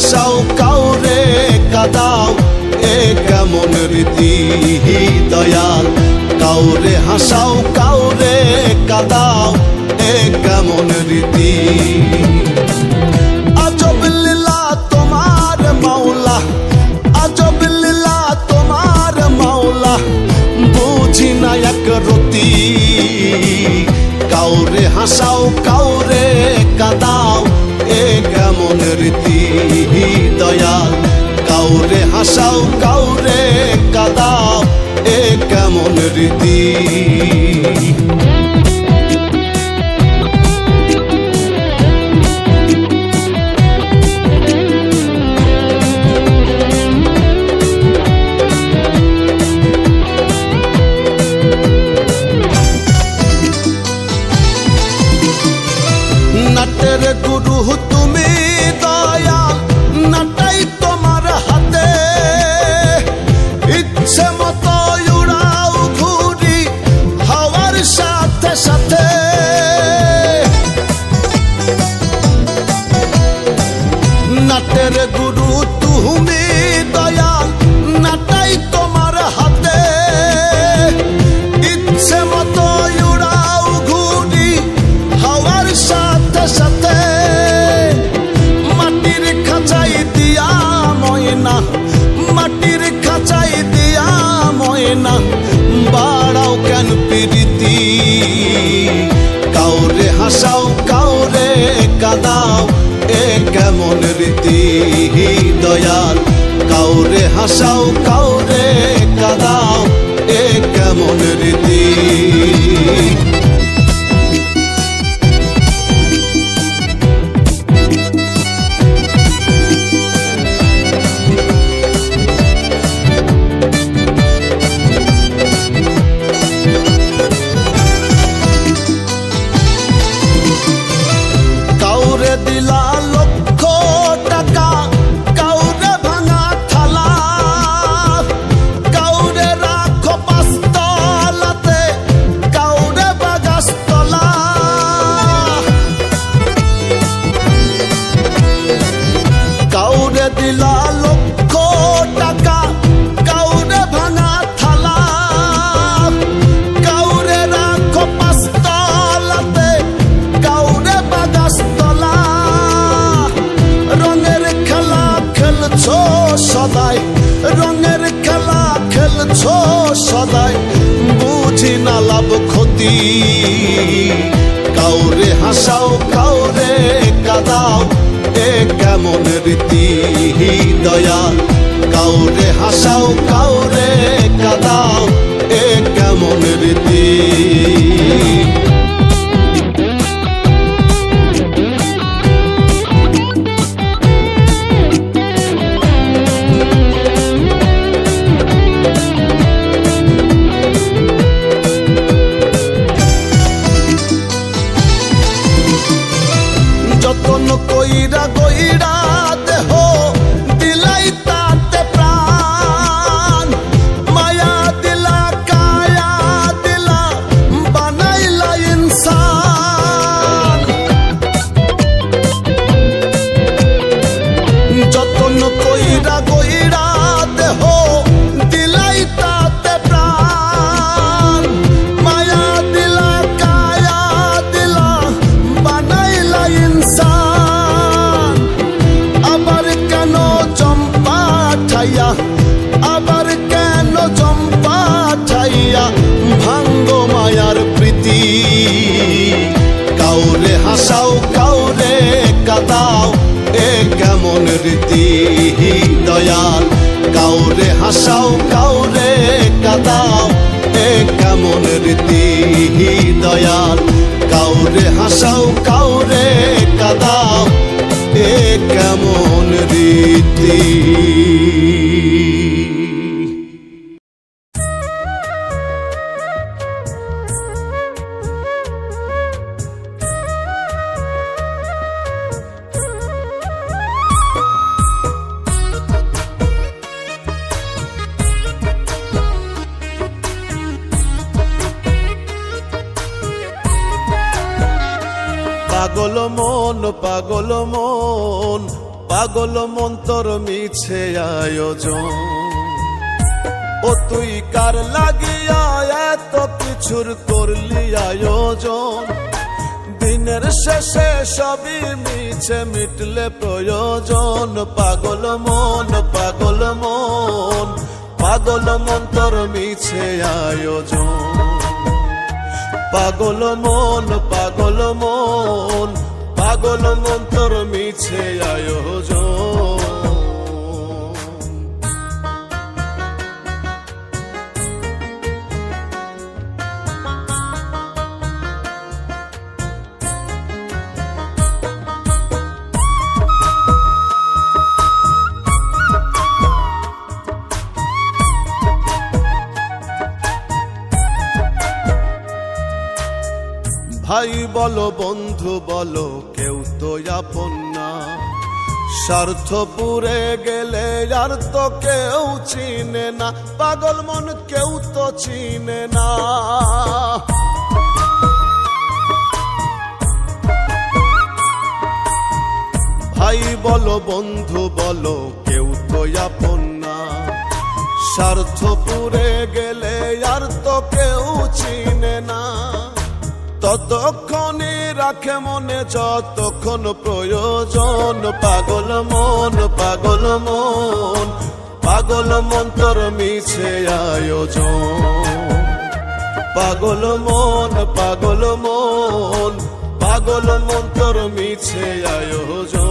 হাসাও কাউরে কাদাও এ কেমন রীতি দয়াল কাউরে হাসাও কাউরে কাদাও এ কেমন রীতি আজব লীলা তোমার মাওলা আজব লীলা তোমার মাওলা বুঝি না এক রতি কাউরে হাসাও কাউরে কাদাও এ কেমন রীতি দয়াল কাউরে হাসাও কাউরে কাদাও এ কেমন রীতি নাটের গুরু তুমি দয়াল নাটাই তোমার হাতে ইচ্ছে মতো উড়াও ঘুরি হাওয়ার সাথে সাথে নাটের গুরু তুমি দয়াল নাটাই তোমার হাতে ইচ্ছে মতো উড়াও ঘুরি হাওয়ার সাথে সাথে মাটির খাঁচাই দিয়া ময়না মাটির খাঁচাই দিয়া ময়না বাড়াও কেন প্রীতি কাউরে হাসাও কাউরে কাদাও এ কেমন রীতি দয়াল কাউরে হাসাও কাউরে কাদাও এ কেমন রীতি কাউরে দিলা লক্ষ টাকা কাউরে ভাঙা থালা কাউরে রাখো পাঁচতলাতে কাউরে বাগাসতলা কাউরে দিলা লক্ষ টাকা কাউরে ভাঙা থালা কাউরে রাখো পাঁচতলাতে কাউরে বাগাসতলা রঙের খেলা খেলছো সদাই রঙের খেলা খেলছো সদাই বুঝি না লাভ ক্ষতি কাউরে হাসাও কাউরে কাদাও এ কেমন রীতি দয়াল কাউরে হাসাও কাউরে কাদাও এ কেমন রীতি যতন কইরা কইরা দেহ দিলাই তাতে প্রাণ মায়া দিলা কায়া দিলা বানাইলা ইনসান যতন কইরা কইরা দেহ দিলাই তাতে প্রাণ মায়া দিলা কায়া দিলা বানাইলা ইনসান আবার কেন চম্পা ঠাইয়া আবার কেন চম্পা ঠাইয়া ভাঙ্গো মায়ার প্রীতি কাউরে হাসাও কাউরে কাদাও এ কেমন রীতি দয়াল কাউরে হাসাও কাউরে কাদাও এ কেমন রীতি দয়াল কাউরে হাসাও কাউরে কাদাও এ কেমন রীতি পাগল মন পাগল মন্তর মিছে আয়োজন। ও তুই কার লাগিয়া এত কিছুর করলি আয়োজন, দিনের শেষে সবই মিছে মিটলে প্রয়োজন। পাগল মন পাগল মন পাগল মন্তর মিছে আয়োজন। পাগল মন পাগল মন পাগল মন্তর মিছে আয়োজন। ভাই বলো বন্ধু বলো কেউ তো আপন না, স্বার্থ পুরে গেলে আর তো কেউ চিনে না। পাগল মন কেউ তো চিনে না। ভাই বলো বন্ধু বলো কেউ তো আপন না, স্বার্থ পুরে গেলে আর তো কেউ চিনে না। ততক্ষণই রাখে মনে যতক্ষণ প্রয়োজন। পাগল মন পাগল মন পাগল মন্তর মিছে আয়োজন। পাগল মন পাগল মন পাগল মন্তর মিছে আয়োজন।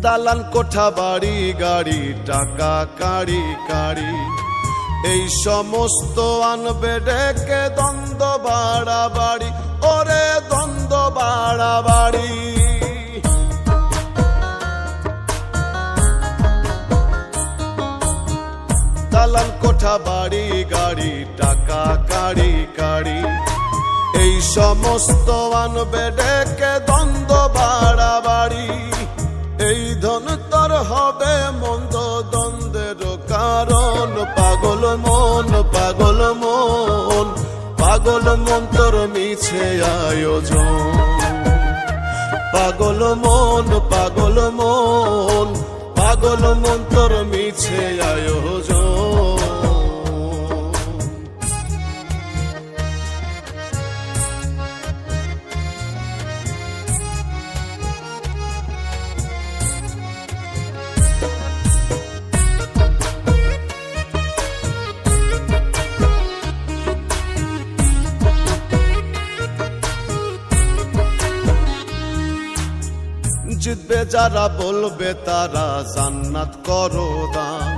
দালান কোঠা বাড়ি গাড়ি টাকা কাড়ি কাড়ি, এই সমস্ত আনবে ডেকে দ্বন্দ্ব বাড়াবাড়ি। ওরে দ্বন্দ্ব বাড়াবাড়ি। দালান কোঠা বাড়ি গাড়ি টাকা কাড়ি কাড়ি, এই সমস্ত আনবে ডেকে দ্বন্দ্ব বাড়াবাড়ি। এই ধন তোর হবে মন্দ দ্বন্দ্বের কারণ। পাগল মন পাগল মন পাগল মন্তর মিছে আয়োজন। পাগল মন পাগল মন পাগল মন্তর মিছে আয়োজন। জিতবে যারা বলবে তারা জান্নাত করো দান,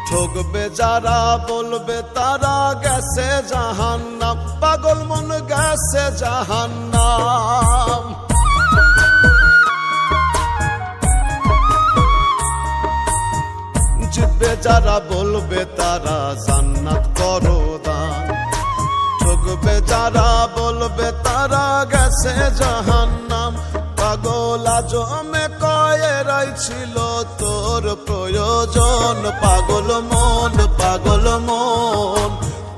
ঠকবে যারা বলবে তারা গেছে জাহান্নাম। পাগল মন গেছে জাহান্নাম। জিতবে যারা বলবে তারা জান্নাত করো দান, ঠকবে যারা বলবে তারা গেছে জাহান্নাম। পাগল আজমে কয়েরাই ছিল তোর প্রয়োজন। পাগল মন পাগল মন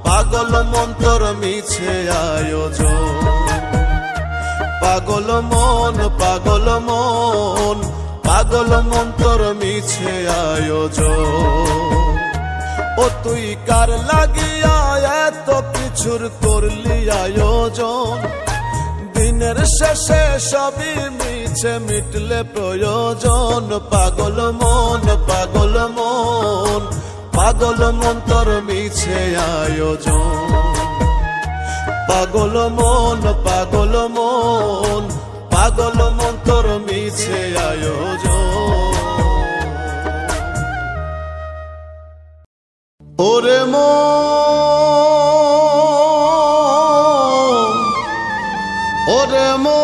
পাগল মন্তর মিছে আয়োজন। পাগল মন পাগল মন পাগল মন্তর মিছে আয়োজন। ও তুই কার লাগিয়া এত কিছুর করলি আয়োজন, দিনের শেষে সবই মিছে মিটলে প্রয়োজন। পাগল মন পাগল মন পাগল মন্তর মিছে আয়োজন। পাগল মন পাগল মন পাগল মন্তর মিছে আয়োজন। ওরে মন ওরে মন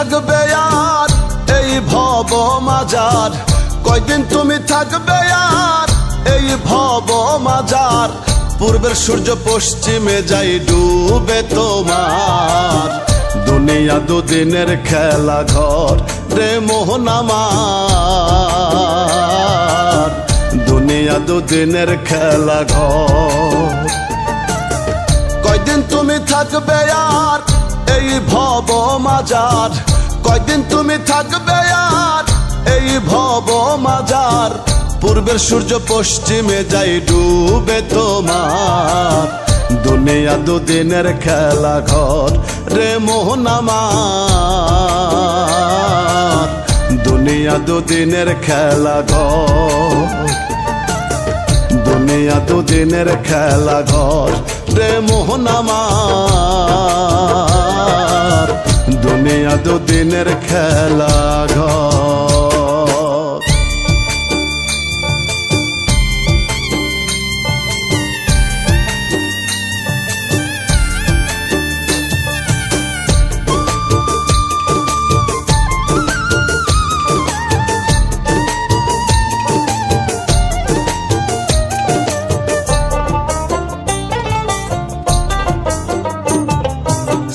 থাকবে আর এই ভব মাজার, কয়দিন তুমি থাকবে আর এই ভব মাজার। পূর্বের সূর্য পশ্চিমে যাই ডুবে তোমার, দুনিয়া দুদিনের খেলা ঘর রে মোহন আমার, দুনিয়া দুদিনের খেলা ঘর। কয়দিন তুমি থাকবে আর এই ভব মাজার, কয়দিন তুমি থাকবে আর এই ভব মাজার। পূর্বের সূর্য পশ্চিমে যাই ডুবে তোমার, দুনিয়া দুদিনের খেলা ঘর রে মোহন আমার, দুনিয়া দুদিনের খেলা ঘর, দুনিয়া দুদিনের খেলা ঘর রে মোহন আমার, দুনিয়া দুদিনের খেলা ঘর।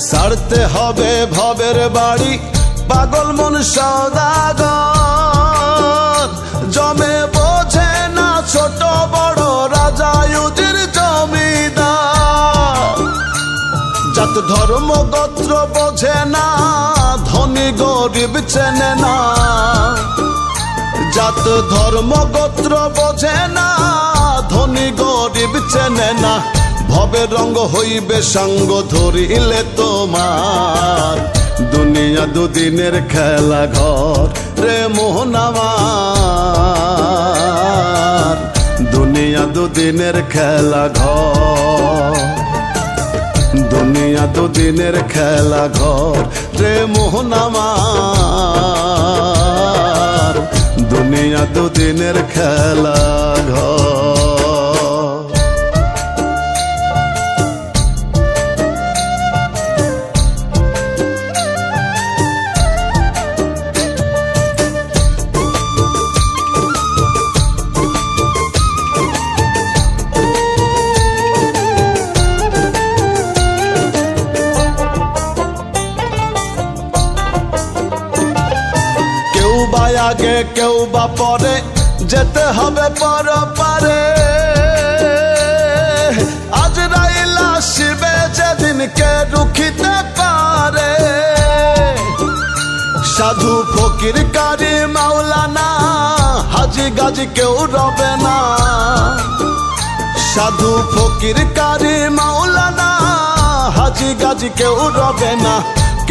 ছাড়তে হবে ভবের বাড়ি পাগল মন সওদাগর, জমে বোঝে না ছোট বড় রাজা ইউজির জমিদার। জাত ধর্ম গোত্র বোঝে না ধনী গরিব চেনে না, জাত ধর্ম গোত্র বোঝে না ধনী গরিব চেনে না। ভবের রঙ্গ হইবে সঙ্গ ধরিলে তোমার, দুনিয়া দুদিনের খেলা ঘর রে মোহন আমার, দুনিয়া দুদিনের খেলা ঘর, দুনিয়া দুদিনের খেলা ঘর রে মোহন আমার, দুনিয়া দুদিনের খেলা ঘর। আগে কেউ বা পরে যেতে হবে পরপারে, আজরাইল আসবে যেদিন কে রুখিতে পারে। সাধু ফকির কারি মাওলানা হাজি গাজি কেউ রবে না, সাধু ফকির কারি মাওলানা হাজি গাজি কেউ রবে না।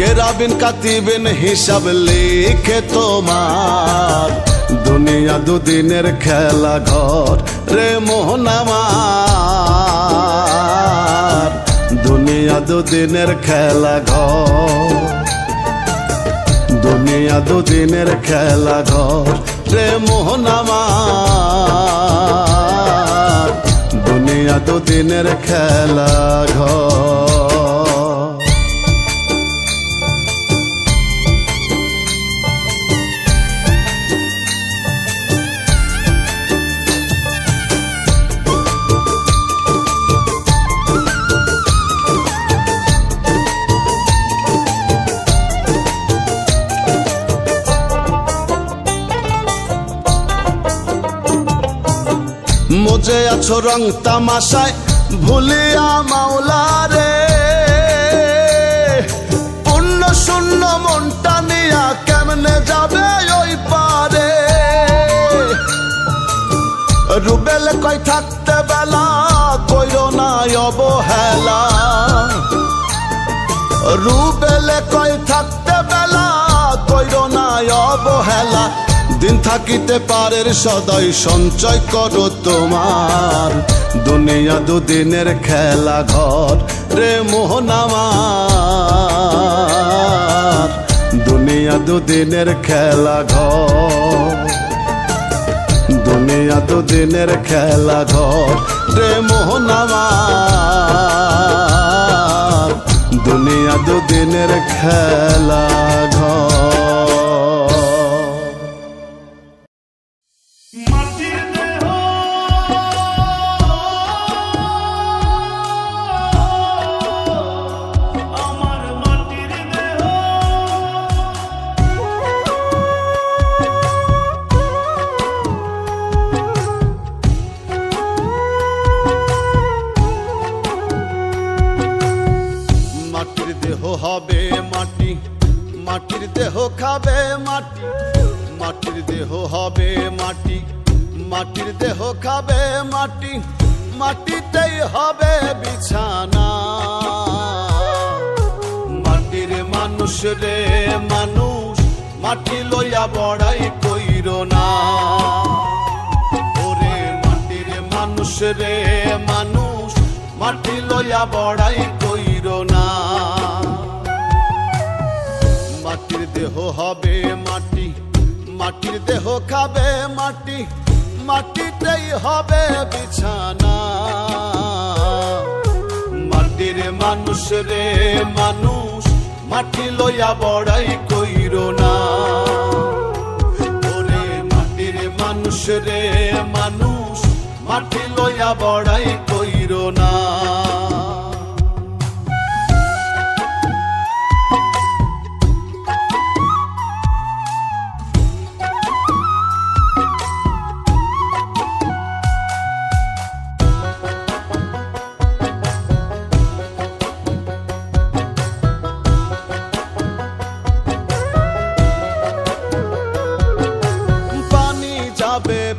কেরাবিন কাতিবিন হিসাব লিখে তোমার, দুনিয়া দুদিনের খেলা ঘর রে মোহন আমার, দুনিয়া দুদিনের খেলা ঘর, দুনিয়া দুদিনের খেলা ঘর রে মোহন আমার, দুনিয়া দুদিনের খেলা ঘর। মজে আছো রং তামাশায় ভুলিয়া মাওলারে, পূর্ণ শূন্য মনটা নিয়া কেমনে যাবে ওই পারে। রুবেল কই থাকতে বেলা কইরো না অবহেলা, রুবেল কই থাকতে বেলা কইরো না অবহেলা। দিন থাকিতে পারের সদাই সঞ্চয় করো তোমার, দুনিয়া দুদিনের খেলা ঘর রে মোহন আমার, দুনিয়া দুদিনের খেলা ঘর, দুনিয়া দুদিনের খেলা ঘর রে মোহন আমার, দুনিয়া দুদিনের খেলা ঘর। হবে মাটি, মাটির দেহ খাবে মাটি, মাটির দেহ হবে মাটি, মাটির দেহ খাবে মাটি, মাটিতেই হবে বিছানা। মাটির মানুষ রে মানুষ, মাটি লইয়া বড়াই কইরো না। ওরে মাটির মানুষ রে মানুষ, মাটি লইয়া বড়াই কইরো না। মাটির দেহ হবে মাটি, মাটির দেহ খাবে মাটি, মাটিতেই হবে বিছানা। মাটির মানুষ রে মানুষ, মাটি লইয়া বড়াই কইরো না। ওরে মাটির মানুষ রে মানুষ, মাটি লইয়া বড়াই কইরো না।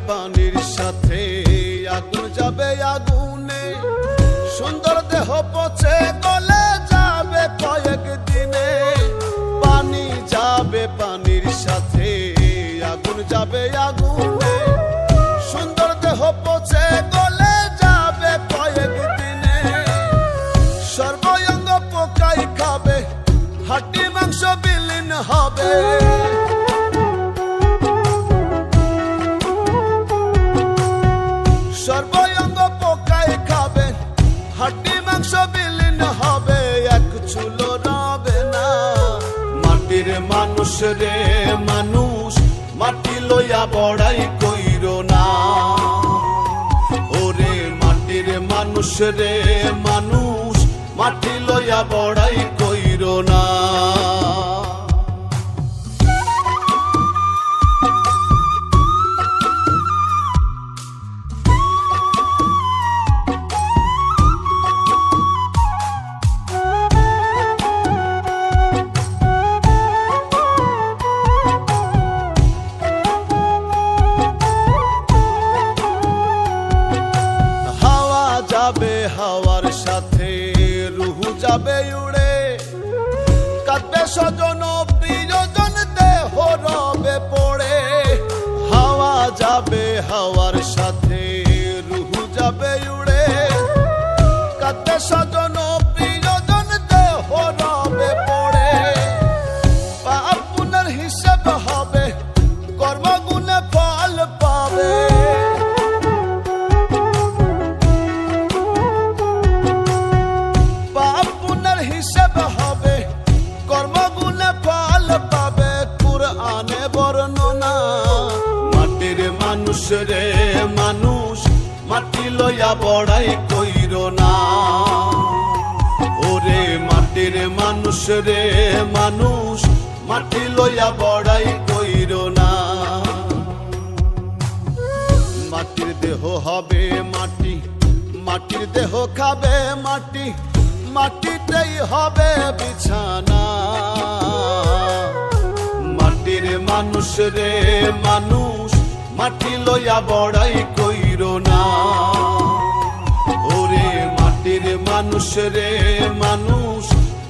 পানির সাথে আগুন যাবে আগুনে, সুন্দর দেহ পচে গলে যাবে কয়েক দিনে। পানি যাবে পানির সাথে আগুন যাবে আগুনে, সুন্দর দেহ পচে গলে যাবে কয়েক দিনে। সর্বঙ্গ পোকাই খাবে, হাড্ডি মাংস বিলীন হবে। সর্বঙ্গ পোকায় খাবে, হাড্ডি মাংস বিলীন হবে, এক চুলো রবে না। মাটির মানুষ রে মানুষ, মাটি লইয়া বড়াই কইরো না। ওরে মাটির মানুষ রে মানুষ, মাটি লইয়া বড়াই কইরো না। যাবে হাওয়ার সাথে রুহু যাবে উড়ে, কাঁদবে স্বজন প্রিয়জন দেহ রবে পড়ে। হাওয়া যাবে হাওয়ার সাথে রুহু যাবে উড়ে, কাঁদবে স্বজন প্রিয়জন দেহ রবে পড়ে। পাপ পুণ্যের হিসাব হবে, কর্মগুণে ফল পাবে। হিসাব হবে, কর্মগুণে ফল পাবে। কুরআনে বর্ণনা, মাটির মানুষ রে মানুষ, মাটি লইয়া বড়াই কইরো না। ওরে মাটির মানুষ রে মানুষ, মাটি লইয়া বড়াই কইরো না। মাটির দেহ হবে মাটি, মাটির দেহ খাবে মাটি, মাটিতেই হবে বিছানা। মাটির মানুষ রে মানুষ, মাটি লইয়া বড়াই কইরো না। ওরে মাটির মানুষ রে মানুষ,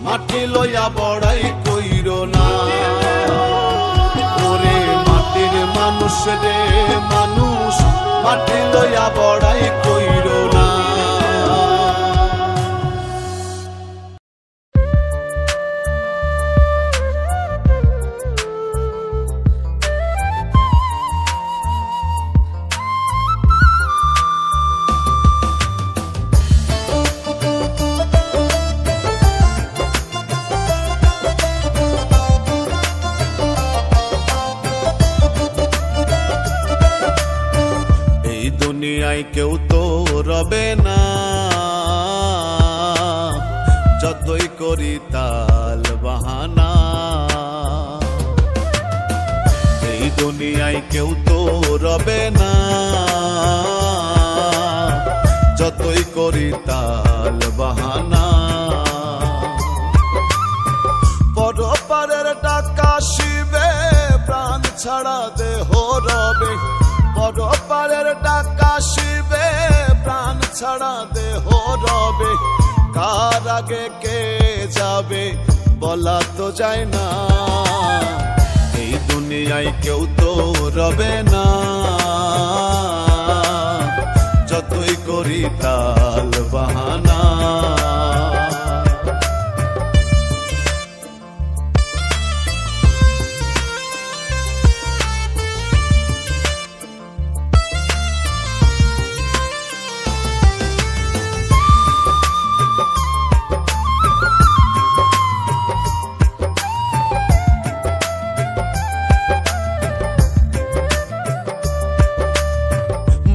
মাটি লইয়া বড়াই কইরো না। ওরে মাটির মানুষ রে মানুষ, মাটি লইয়া বড়াই কইরো না। কেউ তো রবে না, যতই করি তাল বাহানা। এই দুনিয়ায় কেউ তো রবে না, যতই করি তাল বাহানা। পরপারের টাকা শিবে, প্রাণ ছাড়া দেহ রবে। পরপারের টাকা শিবে, প্রাণ ছাড়া দেহ রবে। কার আগে কে যাবে বলা তো যায় না। এই দুনিয়ায় কেউ তো রবে না, যতই করি তাল বাহানা।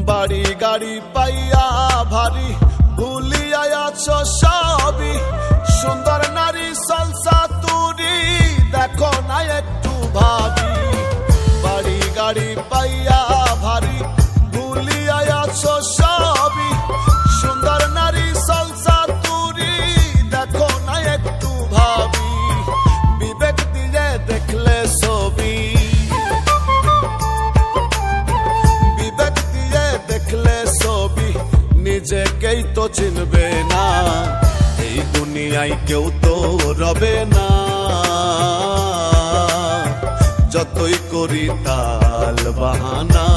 বাড়ি গাড়ি পাইয়া ভারী ভুলিয়া আছো সবই। সুন্দর নারী সালসা তুরি দেখো না একটু ভাবি। বাড়ি গাড়ি পাইয়া ভারী ভুলিয়া আছো সবই। সুন্দর নারী সালসা তুরি দেখো না একটু ভাবি। বিবেক দিয়ে দেখলে ছবি, দেখলে ছবি নিজেকেই তো চিনবে না। এই দুনিয়ায় কেউ তো রবে না, যতই করি তাল বাহানা।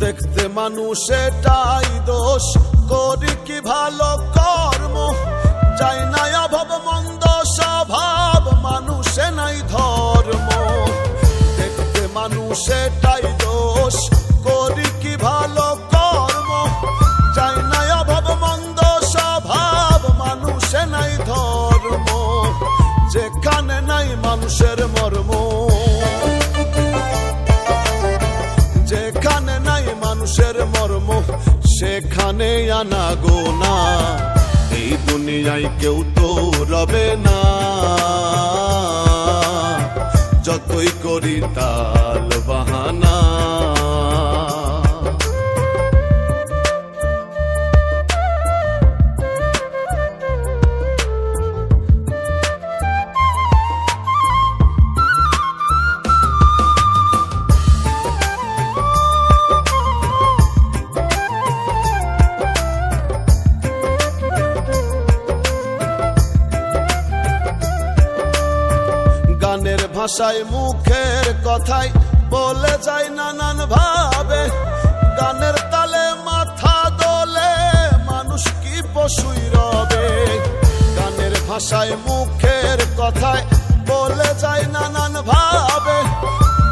দেখতে মানুষ এটাই দোষ, করি কি ভালো কর্ম। যাই না অভাব মন্দ স্বভাব, মানুষে নাই ধর্ম। দেখতে মানুষ এটাই দোষ, করি কি ভালো কর্ম। যাই না অভাব মন্দ স্বভাব, মানুষে নাই ধর্ম। যেখানে নাই মানুষের মর্ম, যেখানে নাই মানুষের মর্ম, সেখানে আনা গোনা। এই দুনিয়ায় কেউ তো রবে না, যতই করি তাল বাহানা। গানের ভাষায় মুখের কথায় বলে যায় নানান ভাবে। গানের তালে মাথা দোলে, মানুষ কি পশুই রবে। গানের ভাষায় মুখের কথায় বলে যায় নানান ভাবে।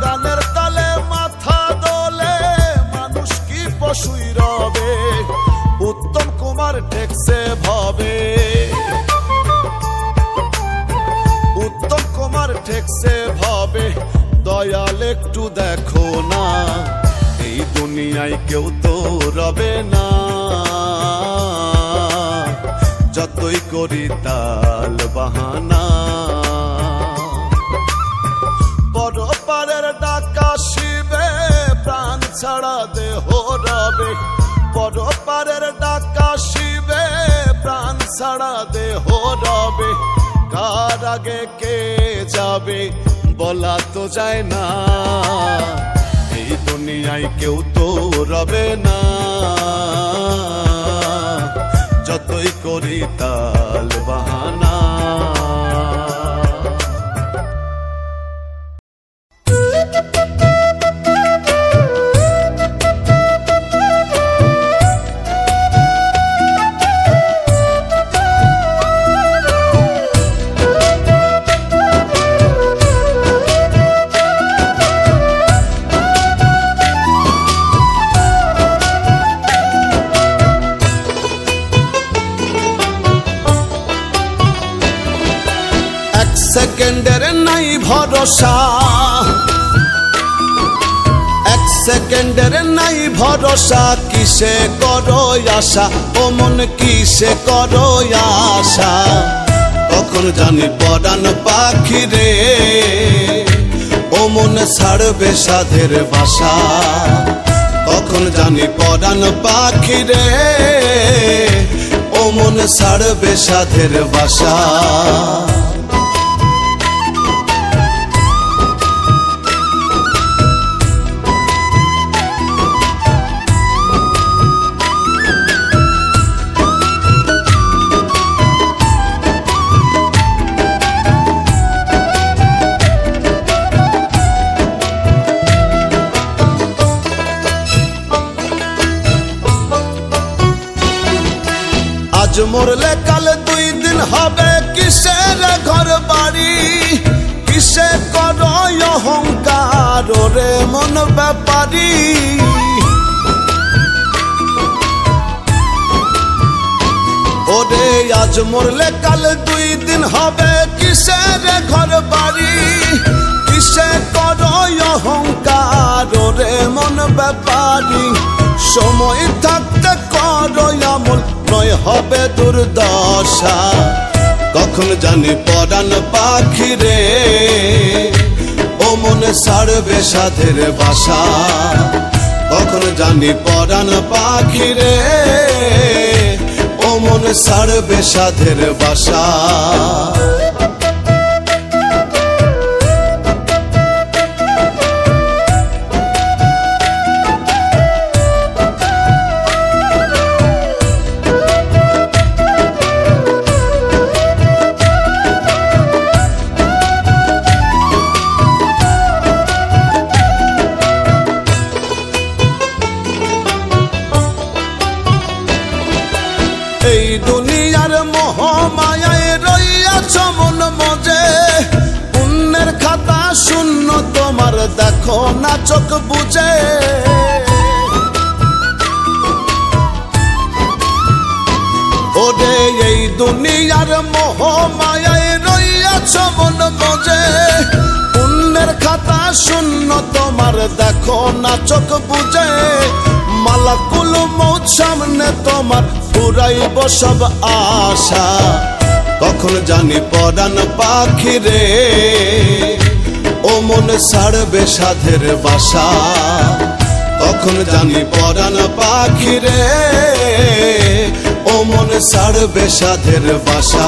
গানের তালে মাথা দোলে, মানুষ কি পশুই রবে। উত্তম কুমার ঠেকছে ভবে, উত্তম কুমার ঠেকছে ভবে। দয়াল একটু দেখো না, এই দুনিয়ায় কেউ তো রবে না, যতই করি তাল বাহানা। পরপারের ডাকা শিবে, প্রাণ ছাড়া দেহ রবে। পরপারের ডাকা শিবে, প্রাণ ছাড়া দেহ রবে। কার আগে কে যাবে বলা তো যায় না। এই দুনিয়ায় কেউ তো রবে না, যতই করি তাল বাহানা। সেকেন্ডের নাই ভরসা, এক সেকেন্ডের নাই ভরসা, কিসে করো আশা ও মন কিসে করো আশা। কখন জানি পরাণ পাখি রে ও মন ছাড়বে সাধের বাসা। কখন জানি পরাণ পাখি রে ও মন ছাড়বে সাধের বাসা। আজ মরলে কাল 2 দিন হবে, কিসের ঘর বাড়ি কিসে করো অহংকার রে মন ব্যাপারী। ওরে আজ মরলে কাল 2 দিন হবে, কিসের ঘর বাড়ি কিসে করো অহংকার রে মন ব্যাপারী। সময় থাকতে করো আমল নয় হবে দুর্দশা। কখন জানি পরাণ পাখি রে ও মন ছাড়বে সাধের বাসা। কখন জানি পরাণ পাখি রে ও মন ছাড়বে সাধের বাসা। এই দুনিয়ার মোহ মায়ায় রইয়াছ মন মজে, পুণ্যের খাতা শূন্য তোমার দেখো না চোখ বুঝে। ওরে এই দুনিয়ার মোহ মায়ায় রইয়াছ মন মজে, পুণ্যের খাতা শূন্য তোমার দেখো না চোখ বুঝে। মালাকুল মৌত সামনে তোমার পুরাইব সব আশা। কখন জানি পরাণ পাখি রে ও মন ছাড়বে সাধের বাসা। কখন জানি পরাণ পাখি রে ও মন ছাড়বে সাধের বাসা।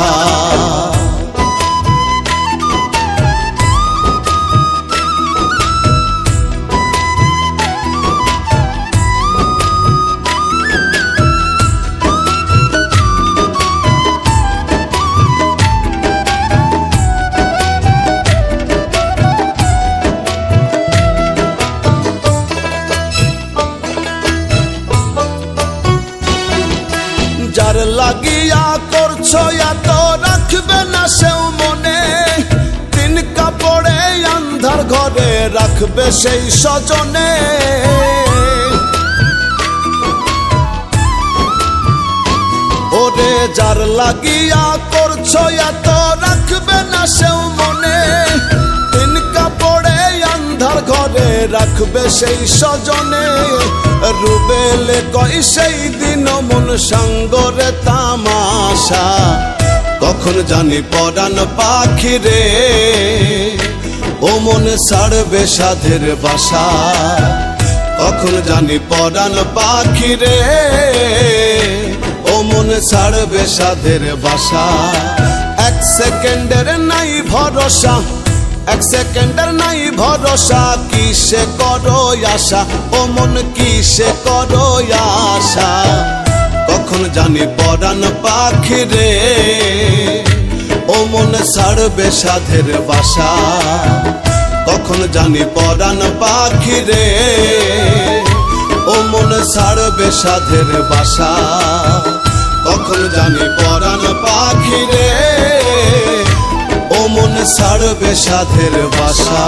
যার লাগিয়া করছো এত রাখবে না সেও মনে, 3 কাপড়ে আন্ধার ঘরে রাখবে সেই স্বজনে। ওরে যার লাগিয়া করছো এত রাখবে না সেও মনে, 3 কাপড়ে আন্ধার ঘরে রাখবে সেই স্বজনে। রুবেলে কই সেই দিন মন সঙ্গরে তামাশা। কখন জানি পরাণ পাখি রে ও মন ছাড়বে সাধের বাসা। কখন জানি পরাণ পাখি রে ও মন ছাড়বে সাধের বাসা। 1 সেকেন্ডের নাই ভরসা, 1 সেকেন্ডের নাই ভরসা, কিসে করো আশা ও মন কিসে করো আশা। কখন জানি পরাণ পাখি রে ও মন ছাড়বে সাধের বাসা। কখন জানি পরাণ পাখি রে ও মন ছাড়বে সাধের বাসা। কখন জানি পরাণ পাখি রে ও মন ছাড়বে সাধের বাসা।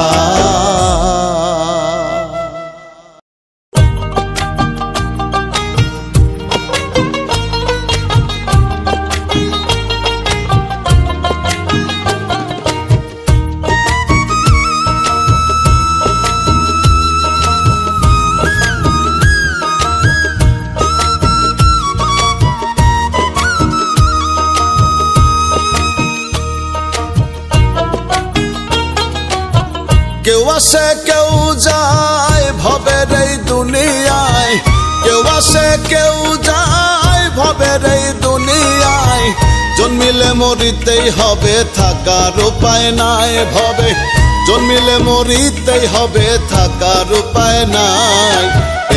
কেউ আসে কেউ যায় ভবের এই দুনিয়ায়, কেউ আসে কেউ যায় ভবের এই দুনিয়ায়। জন্মিলে মরিতেই হবে থাকার উপায় নাই ভবে, জন্মিলে মরিতেই হবে থাকার উপায় নাই।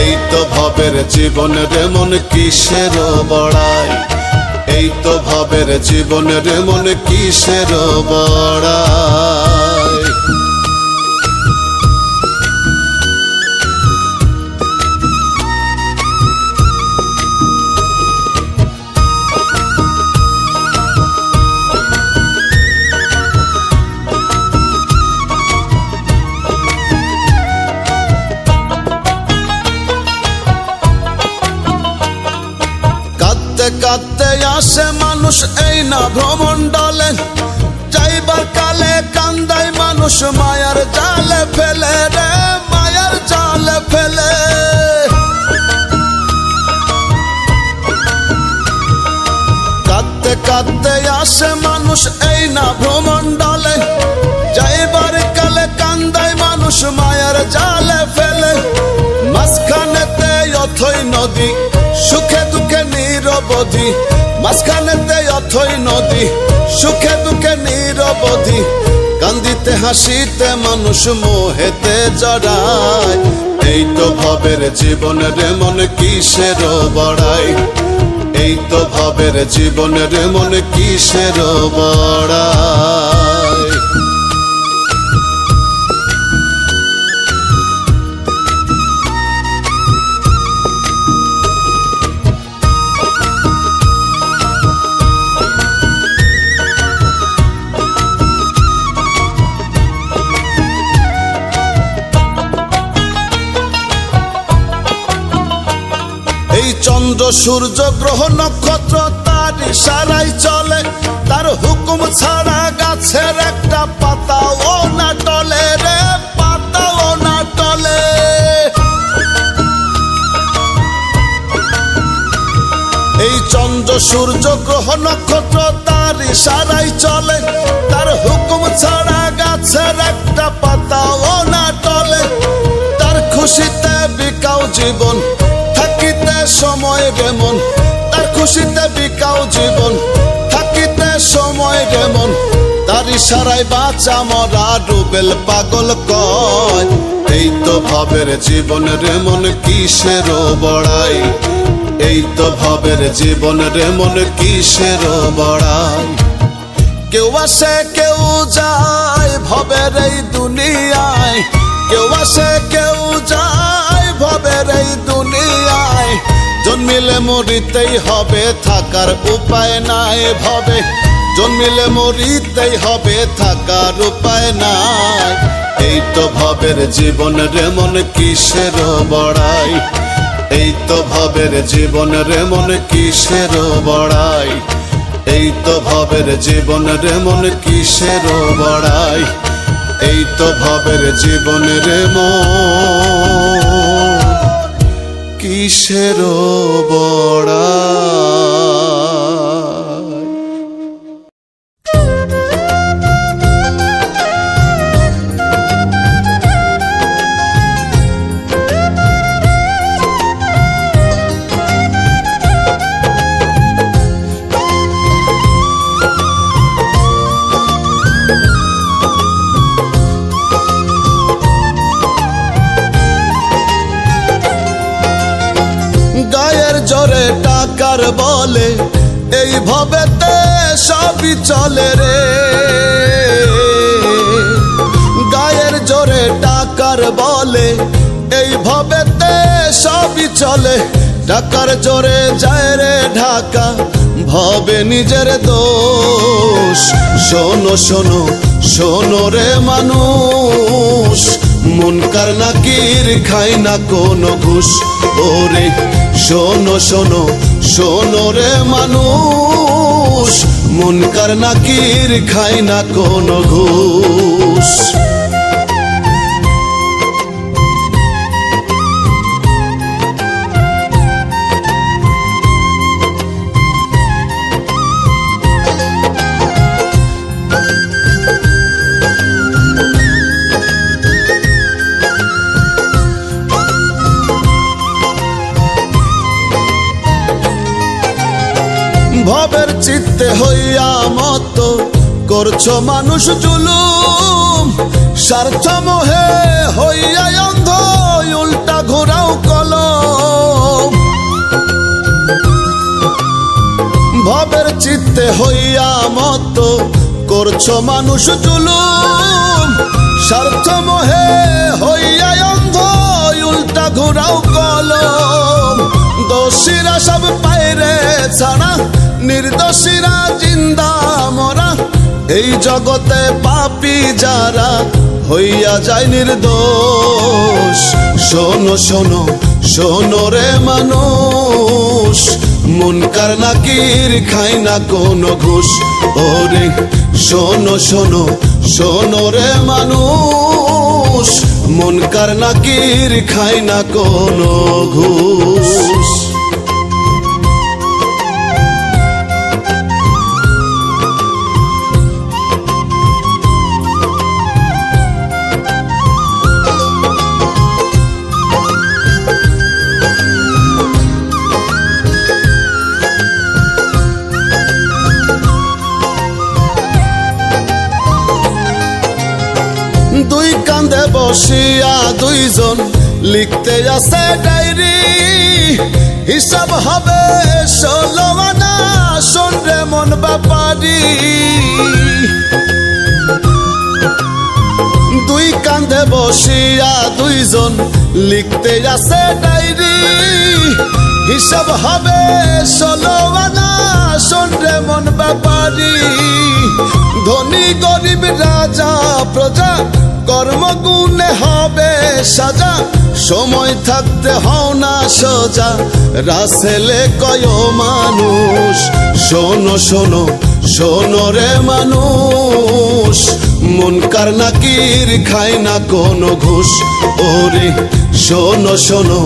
এই তো ভবের জীবনের মন কিসের বড়াই, এই তো ভবের জীবনের মন কিসের বড়াই। কাঁদতে আসে মানুষ এই না ভ্রমণ্ডলে, যাইবার কালে কান্দায় মানুষ মায়ার জালে ফেলে রে, মায়ার জালে ফেলে। কাঁদতে কাঁদতে আসে মানুষ এই না ভ্রমণ্ডলে, যাইবার কালে কান্দায় মানুষ মায়ার জালে ফেলে। মাঝখানেতে অথই নদী সুখে দুঃখে নিরবধি, মাঝখানেতে অথই নদী সুখে দুঃখে নিরবধি। কান্দিতে হাসিতে মানুষ মোহেতে জড়ায়, এই তো ভবের জীবনের মন কিসের বড়াই, এই তো ভবের জীবনের মন কিসের বড়াই। চন্দ্র সূর্য গ্রহ নক্ষত্র তার ইশারায় চলে, তার হুকুম ছাড়া গাছের একটা পাতাও না টলে রে, পাতাও না টলে। এই চন্দ্র সূর্য গ্রহ নক্ষত্র তার ইশারায় চলে, তার হুকুম ছাড়া গাছের একটা পাতাও না টলে। তার খুশিতে বিকাও জীবন থাকিতে সময় যেমন, তার খুশিতে বিকাও জীবন থাকিতে সময় যেমন। তার ইশারায় বাঁচা মরা রুবেল পাগল কয়, এই তো ভবের জীবনের মন কিসের বড়াই, এই তো ভবের জীবনের মন কিসের বড়াই। কেউ আসে কেউ যায় ভবের এই দুনিয়ায়, কেউ আসে কেউ যায় ভবের এই দুনিয়ায়। জন্মিলে মরিতেই হবে থাকার উপায় নাই ভবে, জন্মিলে মরিতেই হবে থাকার উপায় নাই। এই তো ভবের জীবনের মন কিসের বড়াই, এই তো ভবের জীবনের মন কিসের বড়াই, এই তো ভবের জীবনের মন কিসের বড়াই, এই তো ভবের জীবনের মন কিসের বড়াই। জোরে টাকার বলে এই ভবেতে সবই চলে রে, গায়ের জোরে টাকার বলে এই ভবেতে সবই চলে। টাকার জোরে যায় রে ঢাকা ভবে নিজের দোষ। শোনো শোনো শোনো রে মানুষ, মুনকার নাকির খাই না কোনো ঘুষ। ওরে শোনো শোনো শোনো রে মানুষ, মুনকার নাকির খাই না কোনো ঘুষ। চিত্তে হইয়া মত করছো মানুষ জুলুম, স্বার্থ মোহে হইয়া অন্ধ উল্টা ঘোরাও কলম। ভবের চিত্তে হইয়া মত করছো মানুষ জুলুম, স্বার্থ মোহে হইয়া অন্ধ উল্টা ঘোরাও কলম। দোষীরা সব পাইরে ছাড়া, নির্দোষীরা জিন্দা মরা, এই জগতে পাপী যারা হইয়া যায় নির্দোষ। শোনো শোনো শোনো রে মানুষ, মুনকার নাকির খাই না কোনো ঘুষ। ওরে শোনো শোনো শোনো রে মানুষ, মুনকার নাকির খাই না কোনো ঘুষ। দুই কান্দে বসিয়া দুইজন লিখতে আছে ডায়েরি, হিসাব হবে 16 আনা, শোন রে মন ব্যাপারি। দুই কান্দে বসিয়া দুইজন লিখতে আছে ডায়েরি, হিসাব হবে 16 আনা, শোন রে মন ব্যাপারি। ধনী গরিব রাজা প্রজা কর্মগুণে হবে সাজা, সময় থাকতে হও না সোজা, রাসেলে কয় মানুষ। শোনো শোনো শোনো রে মানুষ, মুনকার নাকির খায় না কোনো ঘুষ। ওরে শোনো শোনো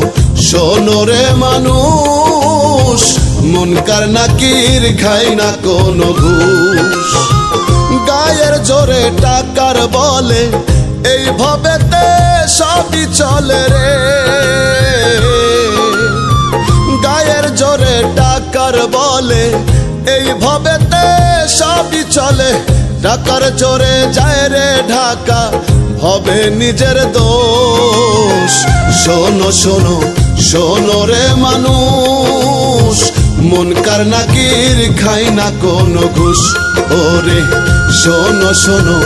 শোনো রে মানুষ, মুনকার নাকির খায় না কোনো ঘুষ। গায়ের জোরে টাকার বলে এই ভবেতে সবই চলে রে, গায়ের জোরে টাকার বলে এই ভবেতে সবই চলে। টাকার জোরে যায় রে ঢাকা, হবে নিজের দোষ। শোনো শোনো শোনো রে মানুষ, মুনকার নাকির খাই না কোনো ঘুষ। ওরে শোনো শোনো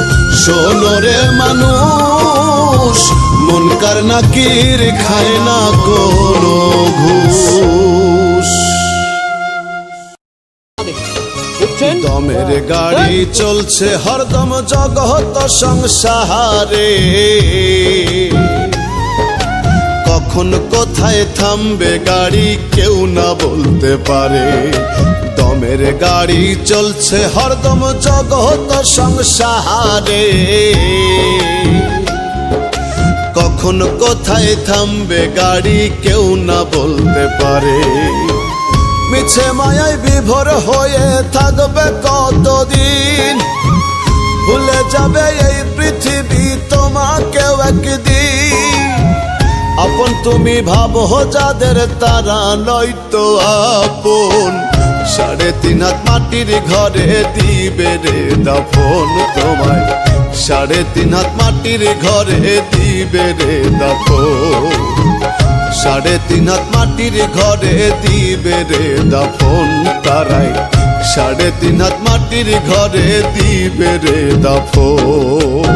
শোনো রে মানুষ, মুনকার নাকির খায় না কোনো ঘুষ। দমের গাড়ি চলছে হরদম জগত সংসারে, কখন কোথায় থামবে গাড়ি কেউ না বলতে পারে। দমের গাড়ি চলছে হরদম জগত সংসারে, কখন কোথায় থামবে গাড়ি কেউ না বলতে পারে। মিছে মায়ায় বিভোর হয়ে থাকবে কতদিন, ভুলে যাবে এই পৃথিবী তোমাকেও একদিন। আপন তুমি ভাবো যাদের তারা নয়তো আপন, 3.5 হাত মাটির ঘরে দিবে রে দাফন তোমায়। 3.5 হাত মাটির ঘরে দিবে রে দাফন, 3.5 হাত মাটির ঘরে দিবে রে দাফন তারাই। 3.5 হাত মাটির ঘরে দিবে রে দাফন।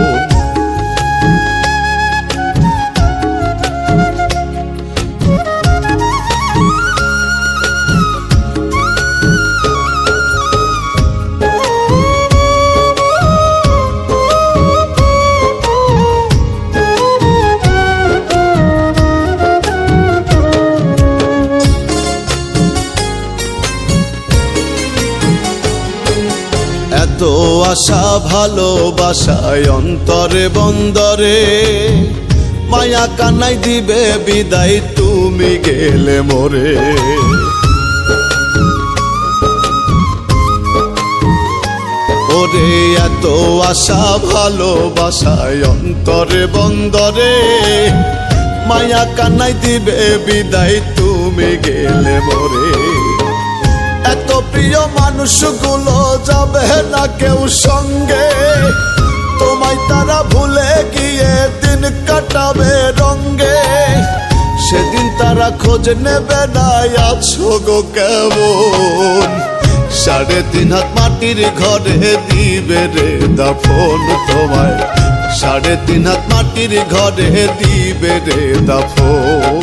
এত আশা ভালোবাসায় অন্তরে বন্দরে, মায়া কান্নাই দিবে বিদায় তুমি গেলে মোরে। ওরে এত আশা ভালোবাসায় অন্তরে বন্দরে, মায়া কান্নাই দিবে বিদায় তুমি গেলে মোরে। এত প্রিয় প্রিয় মানুষগুলো যাবে না কেউ সঙ্গে, তোমায় তারা ভুলে গিয়ে দিন কাটাবে রঙ্গে। সেদিন তারা খোঁজ নেবে না আছো গো কেমন, 3.5 হাত মাটির ঘরে দিবে রে দাফন তোমায়, 3.5 হাত মাটির ঘরে দিবে রে দাফন,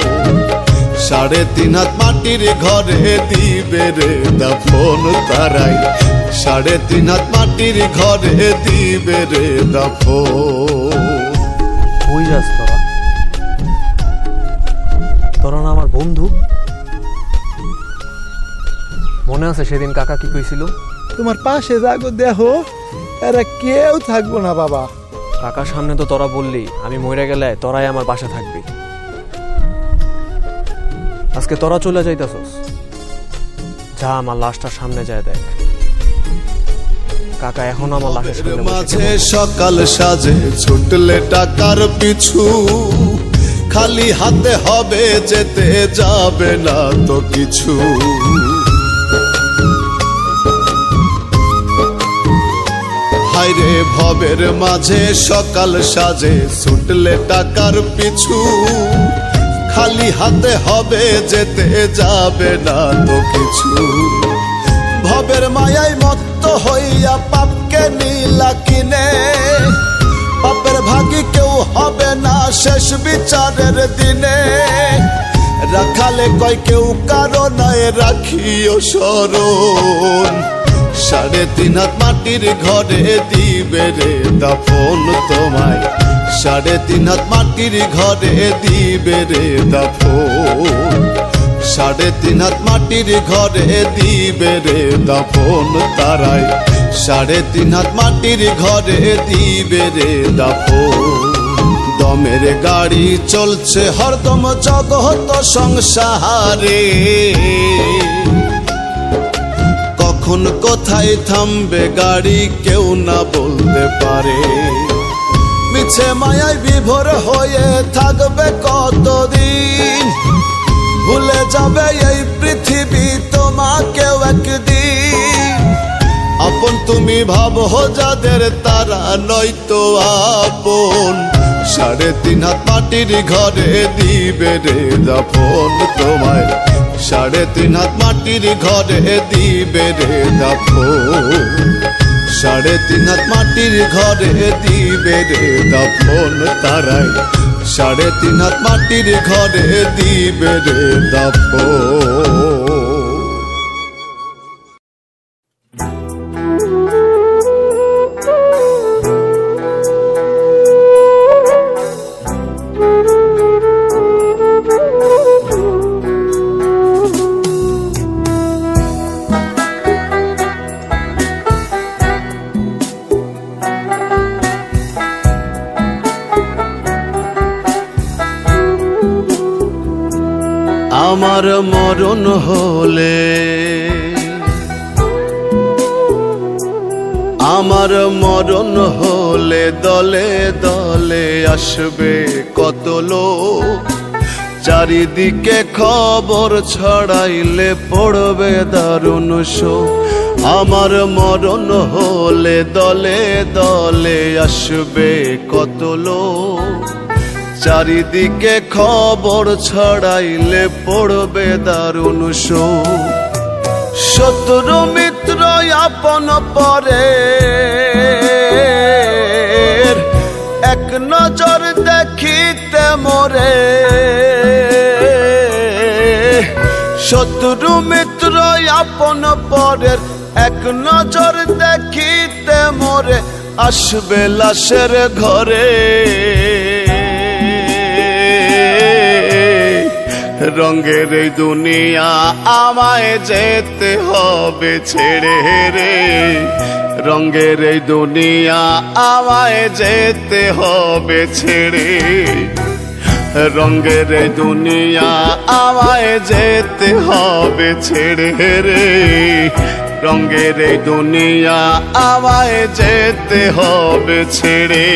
3.5 হাত মাটির ঘরে দিবে রে দাফন তারাই, 3.5 হাত মাটির ঘরে দিবে রে দাফন। কই যাস তোরা? তোরা না আমার বন্ধু? মনে আছে সেদিন কাকা কি কইছিল? তোমার পাশে যাগো দেখো, এরা কেউ থাকবো না বাবা। কাকার সামনে তো তোরা বললি আমি মরে গেলে তোরাই আমার বাসা থাকবি। আজকে তোরা চলে যাইতাছস, যা আমার লাশটার সামনে যায় দেখ। কাকা এখন আমার লাশের সামনে মাঝে সকাল সাজে ছুটলে টাকার পিছু, খালি হাতে হবে যেতে যাবে না তো কিছু। হায়রে ভবের মাঝে সকাল সাজে ছুটলে টাকার পিছু, খালি হাতে হবে যেতে যাবে না তো কিছু। ভবের মায়ায় মত্ত হইয়া পাপকে নীলা কিনে, পাপের ভাগী কেউ হবে না শেষ বিচারের দিনে। রাখালে কয় কেউ কারো নয় রাখিও স্মরণ, 3.5 হাত মাটির ঘরে দিবে রে দাফন তোমায়, 3.5 হাত মাটির ঘরে দিবে রে দাফন, 3.5 হাত মাটির ঘরে দিবে রে দাফন তারাই, 3.5 হাত মাটির ঘরে দিবে রে দাফন। দমের গাড়ি চলছে হরদম জগত সংসারে, কখন কোথায় থামবে গাড়ি কেউ না বলতে পারে। মিছে মায়ায় বিভোর হয়ে থাকবে কতদিন, ভুলে যাবে এই পৃথিবী তোমাকেও একদিন। আপন তুমি ভাবো যাদের তারা নয়তো আপন, 3.5 হাত মাটির ঘরে দিবে রে দাফন তোমায়, 3.5 হাত মাটির ঘরে দিবে রে দাফন, 3.5 হাত মাটির ঘরে দিবে রে দাফন তারাই, 3.5 হাত মাটির ঘরে দিবে রে দাফন। আমার মরণ হলে, আমার মরণ হলে দলে দলে আসবে কত লোক, চারিদিকে খবর ছড়াইলে পড়বে দারুণ শোক। আমার মরণ হলে দলে দলে আসবে কত লোক, চারিদিকে খবর ছড়াইলে পড়বে দারুণ শোক। শত্রু মিত্র আপন পরে এক নজর দেখিতে মোরে, শত্রু মিত্র আপন পরের এক নজর দেখিতে মোরে, আসবে লাশের ঘরে। রঙের এই দুনিয়া আমায় যেতে হবে ছেড়ে রে, রঙের এই দুনিয়া আমায় যেতে হবে ছেড়ে, রঙের এই দুনিয়া আমায় যেতে হবে ছেড়ে রে, রঙের এই দুনিয়া আমায় যেতে হবে ছেড়ে।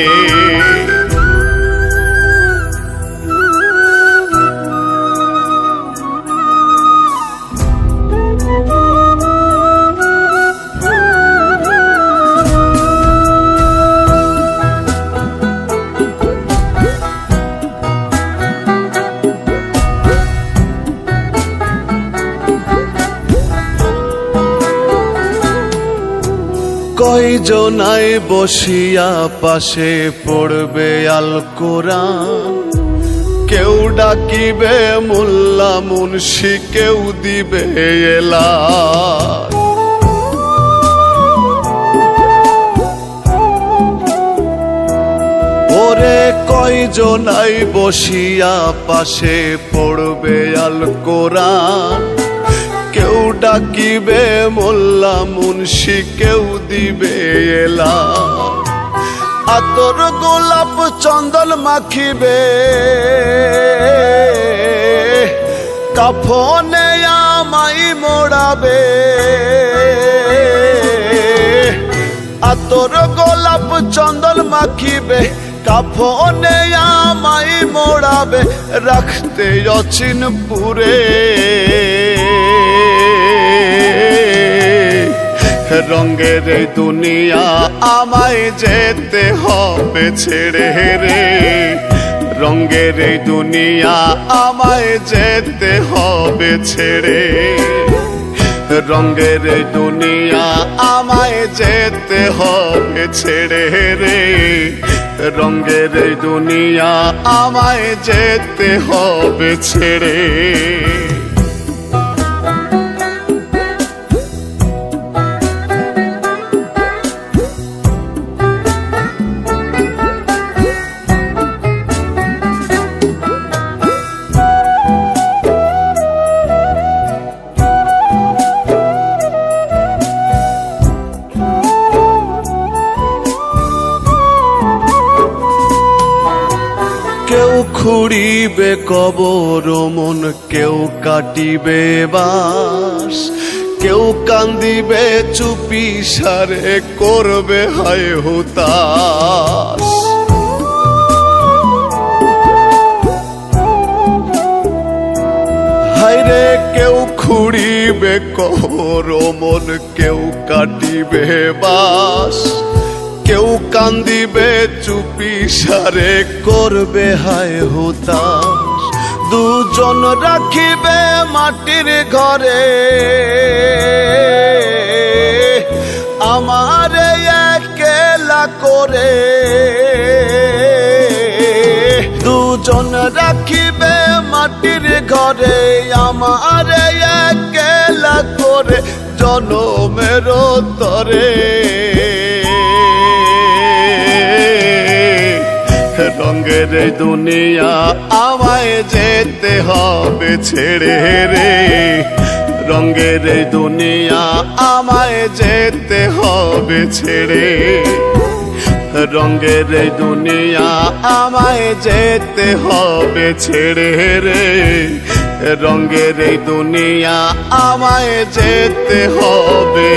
কয়জনাই বসিয়া পাশে পড়বে আল কোরআন, কেউ ডাকিবে মোল্লা মুন্সি, কেউ দিবে এলান। ওরে কয়জনাই বসিয়া পাশে পড়বে আল কোরআন, কেউ ডাকিবে মোল্লা মুন্সি, কেউ দিবে এলান। আতর গোলাপ চন্দন মাখিবে, কাফনে আমাই মোড়াবে। আতর গোলাপ চন্দন মাখিবে, কাফনে আমাই মোড়াবে, রাখতে অচিনপুরে। রঙের দুনিয়া আমায় যেতে হবে ছেড়ে রে, রঙের দুনিয়া আমায় যেতে হবে ছেড়ে। রঙের দুনিয়া আমায় যেতে হবে ছেড়ে রে, রঙের দুনিয়া আমায় যেতে হবে ছেড়ে। কেউ খুঁড়িবে কবর মন, কেউ কাটিবে বাস, কেউ কান্দিবে চুপি সারে, করবে হায় হুতাশ। হায়রে কেউ খুঁড়িবে কবর মন, কেউ কাটিবে বাস, কেউ কান্দিবে চুপি সারে, করবে হায় হুতাশ। দুজন রাখিবে মাটির ঘরে, আমারে একলা করে। দুজন রাখিবে মাটির ঘরে, আমারে একলা করে, জনমের তরে। রঙের দুনিয়া আমায় যেতে হবে ছেড়ে রে, রঙের দুনিয়া আমায় যেতে হবে ছেড়ে। রঙের দুনিয়া আমায় যেতে হবে ছেড়ে রে, রঙের দুনিয়া আমায় যেতে হবে।